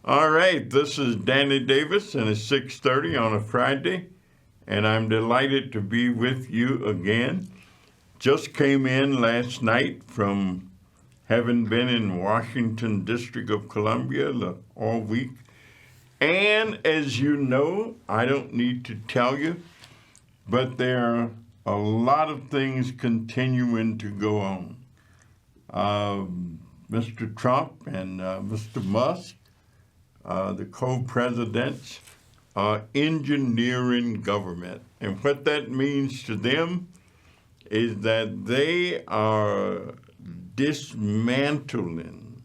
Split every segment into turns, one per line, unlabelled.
All right, this is Danny Davis, and it's 6:30 on a Friday, and I'm delighted to be with you again. Just came in last night from having been in Washington, District of Columbia all week. And as you know, I don't need to tell you, but there are a lot of things continuing to go on. Mr. Trump and Mr. Musk, the co-presidents, are engineering government. And what that means to them is that they are dismantling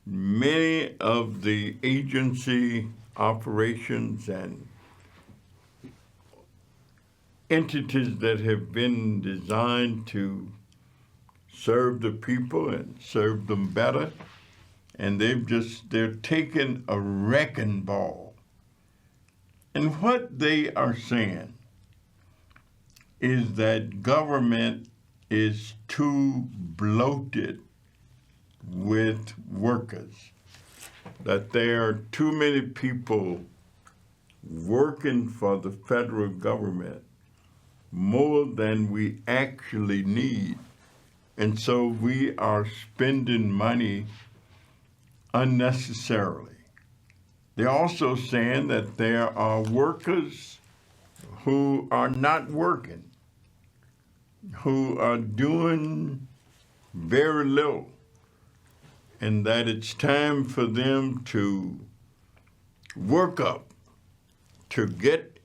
many of the agency operations and entities that have been designed to serve the people and serve them better. And they're taking a wrecking ball. And what they are saying is that government is too bloated with workers, that there are too many people working for the federal government, more than we actually need. And so we are spending money unnecessarily. They're also saying that there are workers who are not working, who are doing very little, and that it's time for them to work up, to get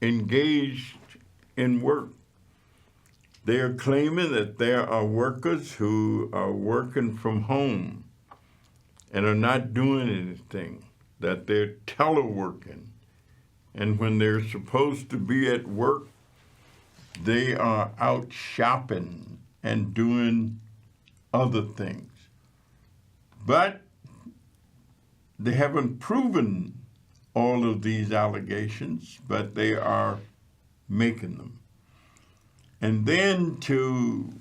engaged in work. They are claiming that there are workers who are working from home and are not doing anything, that they're teleworking. And when they're supposed to be at work, they are out shopping and doing other things. But they haven't proven all of these allegations, but they are making them. And then to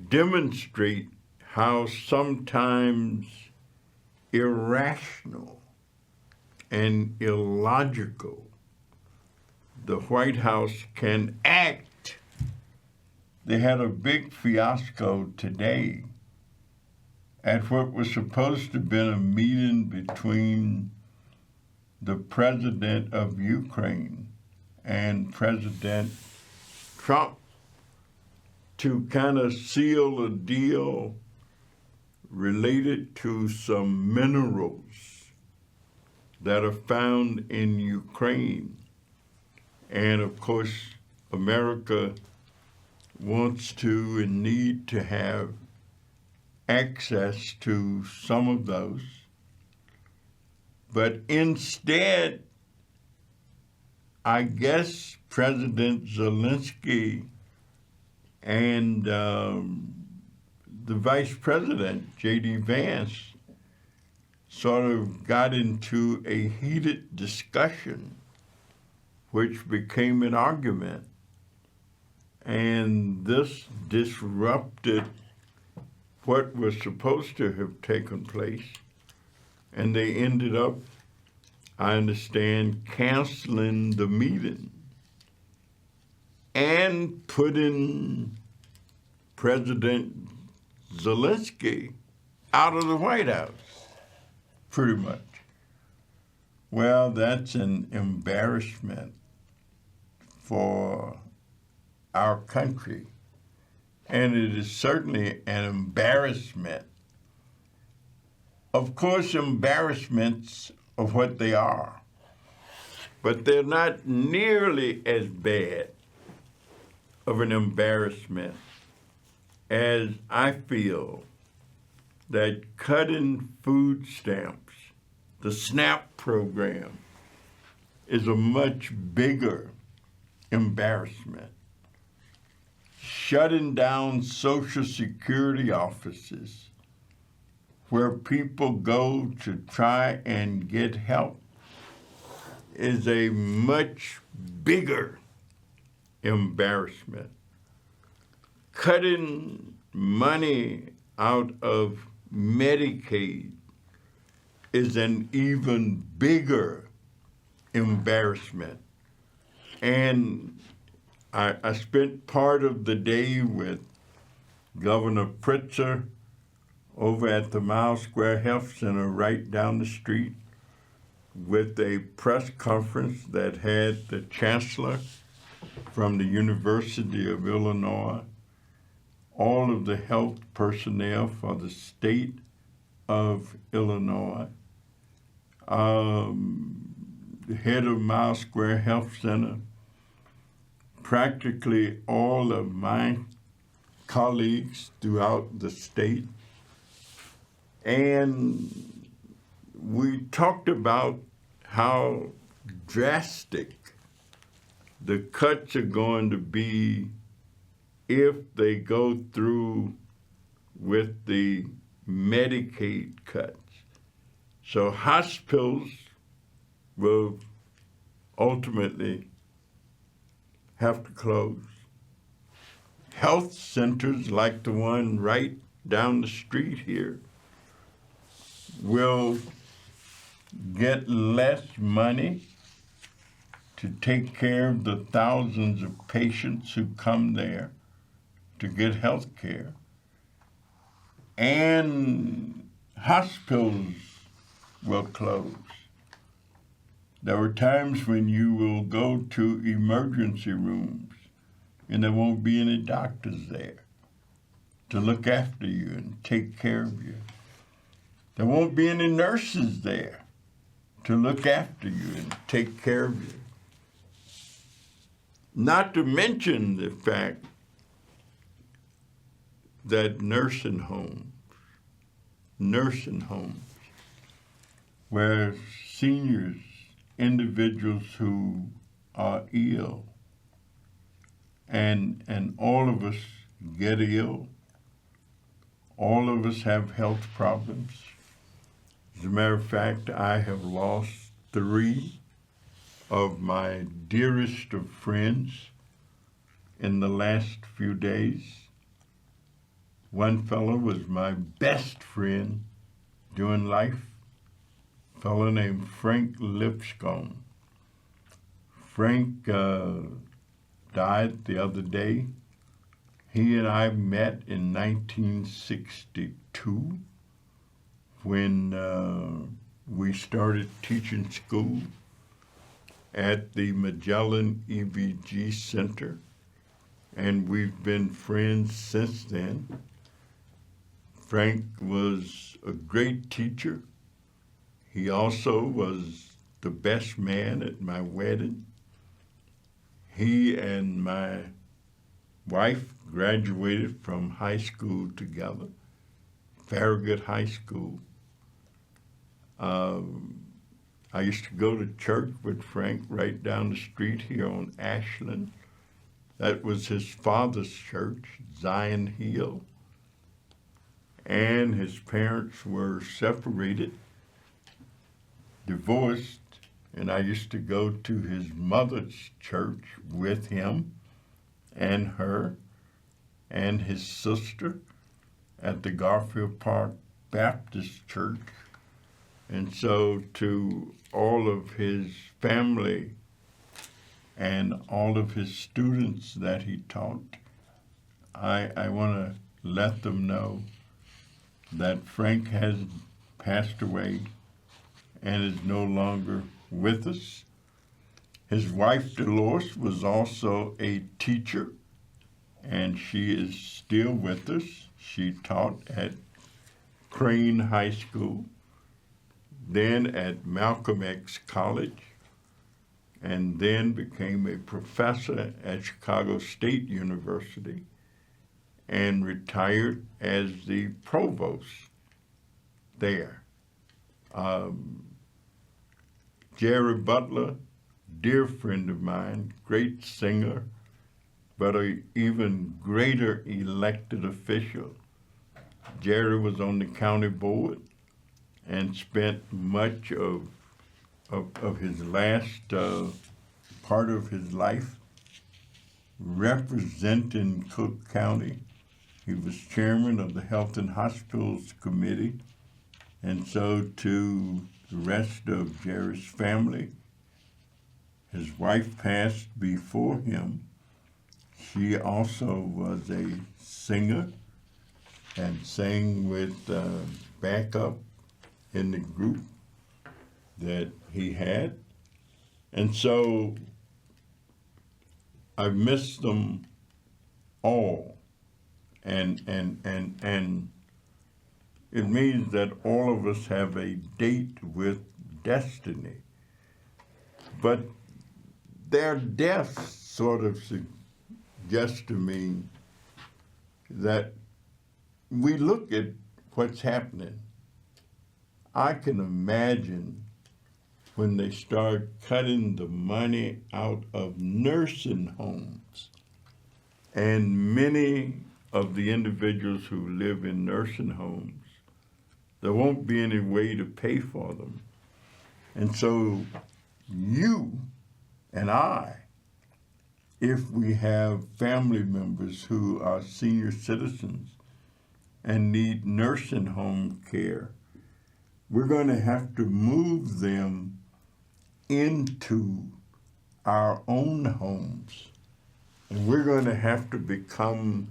demonstrate how sometimes irrational and illogical the White House can act. They had a big fiasco today at what was supposed to have been a meeting between the president of Ukraine and President Trump to kind of seal a deal related to some minerals that are found in Ukraine. And of course, America wants to and need to have access to some of those. But instead, I guess President Zelensky and the Vice President, J.D. Vance, sort of got into a heated discussion, which became an argument. And this disrupted what was supposed to have taken place. And they ended up, I understand, canceling the meeting and putting President Zelensky out of the White House, pretty much. Well, that's an embarrassment for our country. And it is certainly an embarrassment. Of course, embarrassments are what they are, but they're not nearly as bad of an embarrassment as I feel that cutting food stamps, the SNAP program, is a much bigger embarrassment. Shutting down Social Security offices where people go to try and get help is a much bigger embarrassment. Cutting money out of Medicaid is an even bigger embarrassment. And I spent part of the day with Governor Pritzker over at the Miles Square Health Center right down the street with a press conference that had the chancellor from the University of Illinois, all of the health personnel for the state of Illinois, the head of Miles Square Health Center, practically all of my colleagues throughout the state. And we talked about how drastic the cuts are going to be if they go through with the Medicaid cuts. So hospitals will ultimately have to close. Health centers like the one right down the street here will get less money to take care of the thousands of patients who come there to get health care. And hospitals will close. There were times when you will go to emergency rooms and there won't be any doctors there to look after you and take care of you. There won't be any nurses there to look after you and take care of you. Not to mention the fact that nursing homes, where seniors, individuals who are ill, and all of us get ill, all of us have health problems. As a matter of fact, I have lost 3 of my dearest of friends in the last few days. One fellow was my best friend during life, a fellow named Frank Lipscomb. Frank died the other day. He and I met in 1962 when we started teaching school at the Magellan EBG Center, and we've been friends since then. Frank was a great teacher. He also was the best man at my wedding. He and my wife graduated from high school together, Farragut High School. I used to go to church with Frank right down the street here on Ashland. That was his father's church, Zion Hill. And his parents were separated, divorced, and I used to go to his mother's church with him and her and his sister at the Garfield Park Baptist Church. And so to all of his family and all of his students that he taught, I want to let them know that Frank has passed away and is no longer with us. His wife, Dolores, was also a teacher, and she is still with us. She taught at Crane High School, then at Malcolm X College, and then became a professor at Chicago State University and retired as the provost there. Jerry Butler, dear friend of mine, great singer, but an even greater elected official. Jerry was on the county board and spent much of his last part of his life representing Cook County. He was chairman of the Health and Hospitals Committee And so to the rest of Jerry's family, his wife passed before him. She also was a singer and sang with backup in the group that he had. And so I miss them all. And it means that all of us have a date with destiny. But their deaths sort of suggest to me that we look at what's happening. I can imagine when they start cutting the money out of nursing homes, and many of the individuals who live in nursing homes, there won't be any way to pay for them. And so you and I, if we have family members who are senior citizens and need nursing home care, we're going to have to move them into our own homes. And we're going to have to become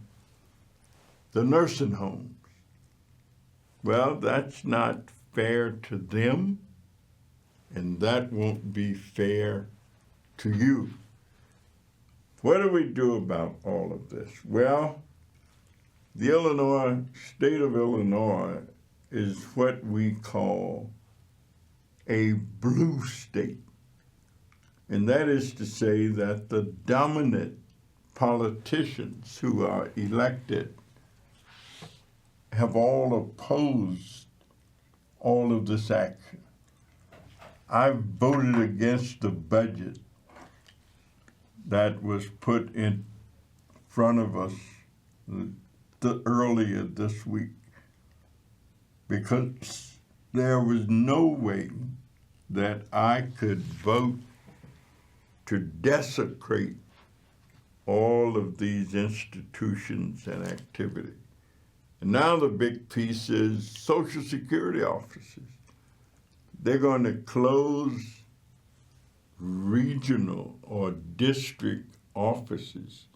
the nursing homes. Well, that's not fair to them, and that won't be fair to you. What do we do about all of this? Well, the state of Illinois is what we call a blue state. And that is to say that the dominant politicians who are elected have all opposed all of this action. I voted against the budget that was put in front of us earlier this week because there was no way that I could vote to desecrate all of these institutions and activities. And now the big piece is Social Security offices. They're going to close regional or district offices.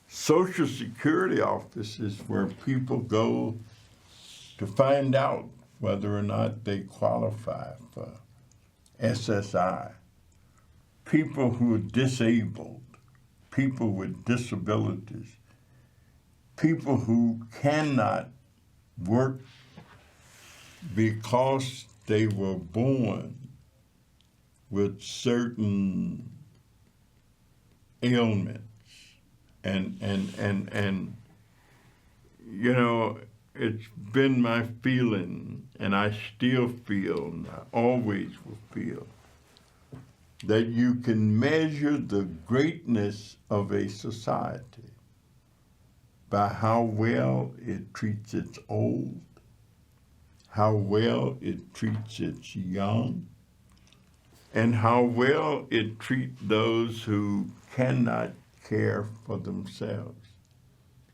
Social Security offices where people go to find out whether or not they qualify for SSI. People who are disabled, people with disabilities, people who cannot work because they were born with certain ailments. And you know, it's been my feeling, and I still feel, and I always will feel, that you can measure the greatness of a society by how well it treats its old, how well it treats its young, and how well it treats those who cannot care for themselves.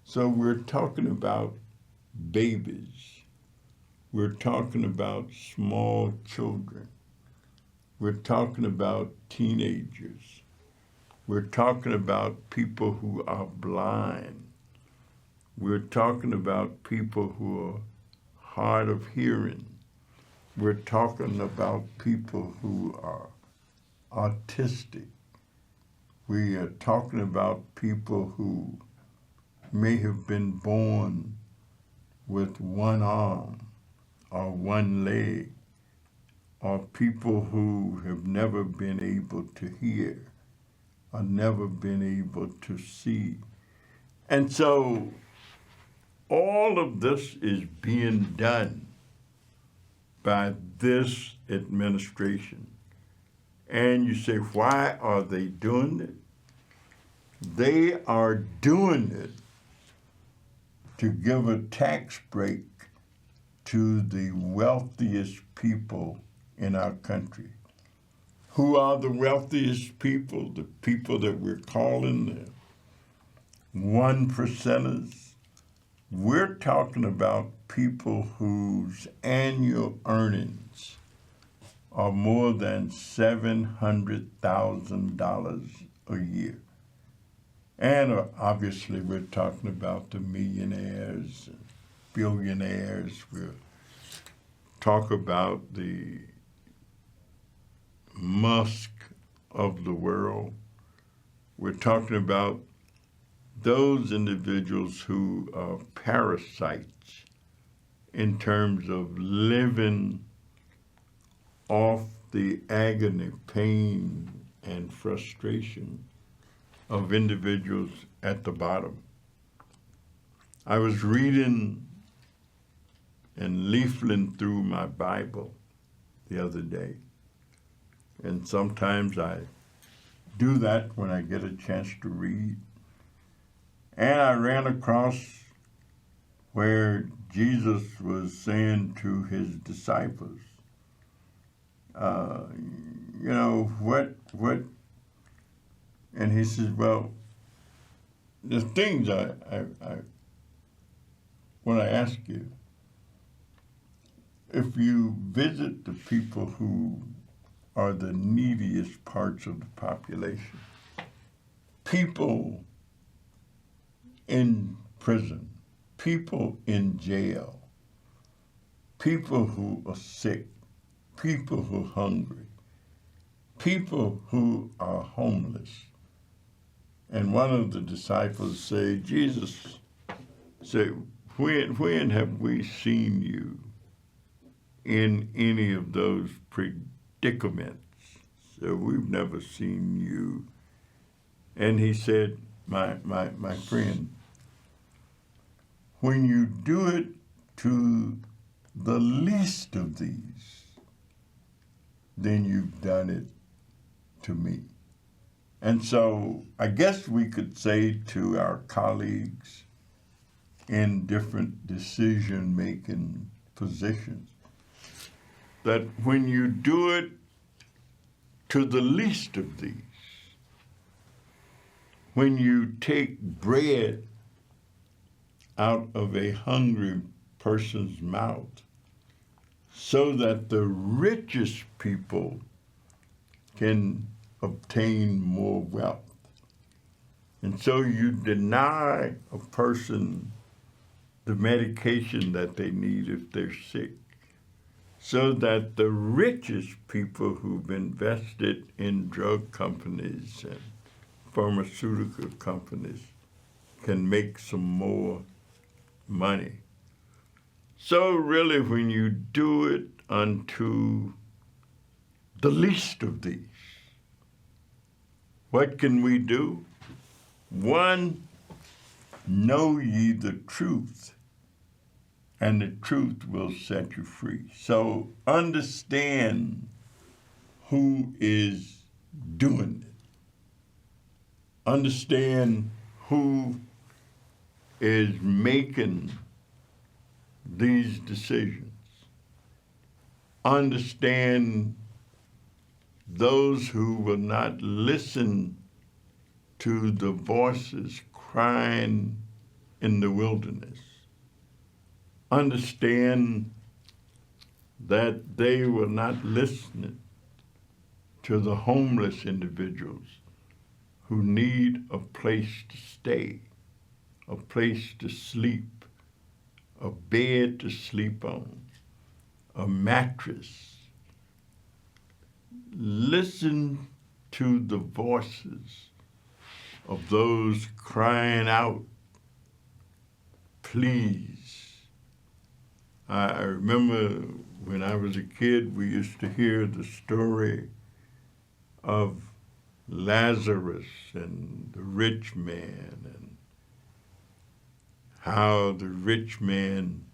So we're talking about babies. We're talking about small children. We're talking about teenagers. We're talking about people who are blind. We're talking about people who are hard of hearing. We're talking about people who are autistic. We are talking about people who may have been born with one arm or one leg, or people who have never been able to hear or never been able to see. And so all of this is being done by this administration. And you say, why are they doing it? They are doing it to give a tax break to the wealthiest people in our country. Who are the wealthiest people? The people that we're calling the 1%ers. We're talking about people whose annual earnings are more than $700,000 a year. And obviously we're talking about the millionaires, and billionaires. We'll talk about the Musk of the world. We're talking about those individuals who are parasites in terms of living off the agony, pain, and frustration of individuals at the bottom. I was reading and leafing through my Bible the other day, and sometimes I do that when I get a chance to read. And I ran across where Jesus was saying to his disciples, what, and he says, well, the things I want to ask you, if you visit the people who are the neediest parts of the population, people in prison, people in jail, people who are sick, people who are hungry, people who are homeless. And one of the disciples said, Jesus said, when have we seen you in any of those predicaments? So we've never seen you. And he said, my friend, when you do it to the least of these, then you've done it to me. And so I guess we could say to our colleagues in different decision-making positions that when you do it to the least of these, when you take bread out of a hungry person's mouth so that the richest people can obtain more wealth. And so you deny a person the medication that they need if they're sick, so that the richest people who've invested in drug companies and pharmaceutical companies can make some more money. So really, when you do it unto the least of these, what can we do? One, know ye the truth, and the truth will set you free. So understand who is doing it. Understand who is making these decisions. Understand those who will not listen to the voices crying in the wilderness. Understand that they were not listening to the homeless individuals who need a place to stay, a place to sleep, a bed to sleep on, a mattress. Listen to the voices of those crying out, please. I remember when I was a kid, we used to hear the story of Lazarus and the rich man, and how the rich man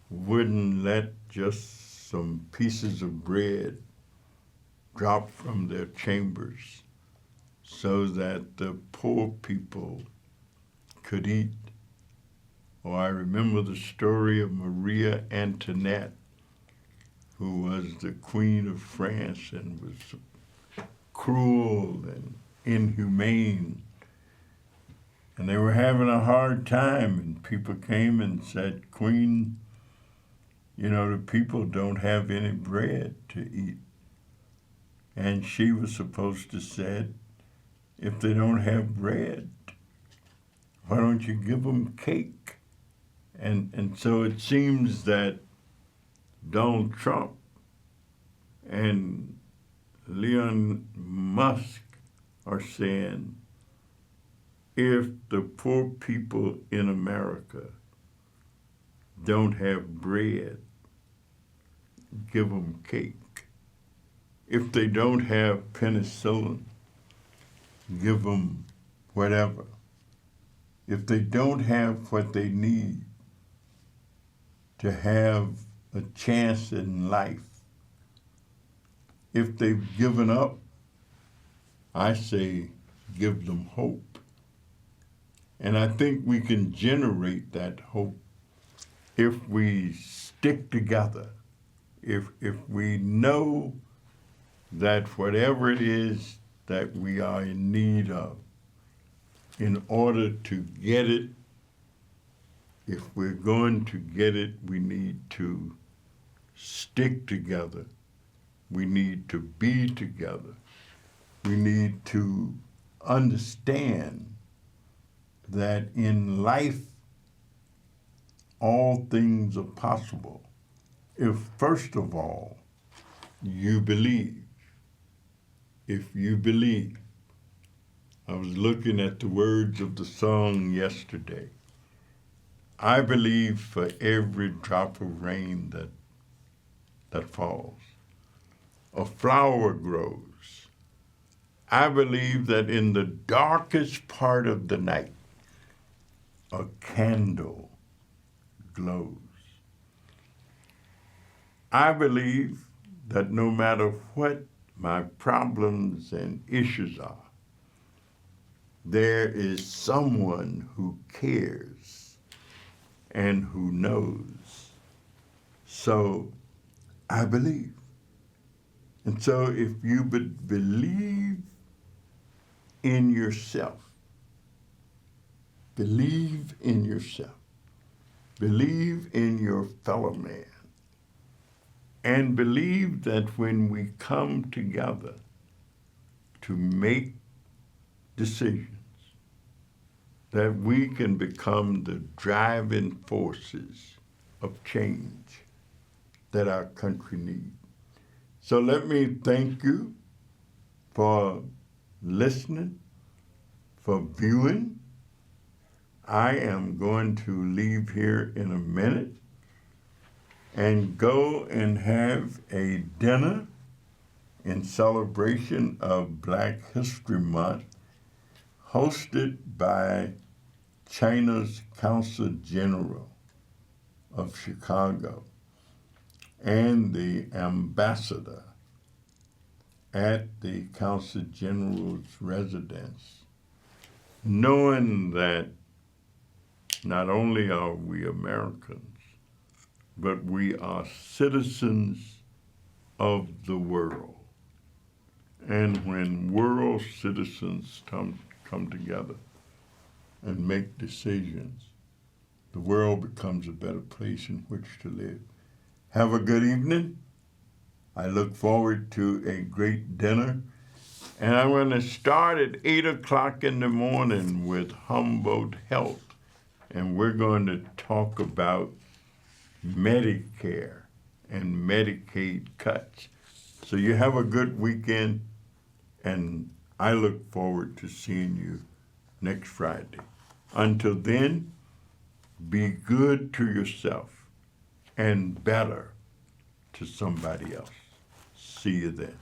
wouldn't let just some pieces of bread drop from their chambers so that the poor people could eat. Or I remember the story of Maria Antoinette, who was the Queen of France and was cruel and inhumane. And they were having a hard time, and people came and said, Queen, You know, the people don't have any bread to eat. And she was supposed to say, if they don't have bread, why don't you give them cake? And so it seems that Donald Trump and Elon Musk are saying, if the poor people in America don't have bread, give them cake. If they don't have penicillin, give them whatever. If they don't have what they need to have a chance in life, if they've given up, I say give them hope. And I think we can generate that hope if we stick together, if we know that whatever it is that we are in need of, in order to get it, if we're going to get it, we need to stick together. We need to be together. We need to understand that in life, all things are possible if, first of all, you believe. If you believe. I was looking at the words of the song yesterday. I believe for every drop of rain that falls, a flower grows. I believe that in the darkest part of the night, a candle glows. I believe that no matter what my problems and issues are, there is someone who cares and who knows. So I believe. And so if you believe in yourself, believe in yourself, believe in your fellow man, and believe that when we come together to make decisions, that we can become the driving forces of change that our country needs. So let me thank you for listening, for viewing. I am going to leave here in a minute and go and have a dinner in celebration of Black History Month, hosted by China's Consul General of Chicago and the ambassador at the Consul General's residence, knowing that not only are we Americans, but we are citizens of the world. And when world citizens come together and make decisions, the world becomes a better place in which to live. Have a good evening. I look forward to a great dinner. And I'm going to start at 8 o'clock in the morning with Humboldt Health. And we're going to talk about Medicare and Medicaid cuts. So you have a good weekend, and I look forward to seeing you next Friday. Until then, be good to yourself and better to somebody else. See you then.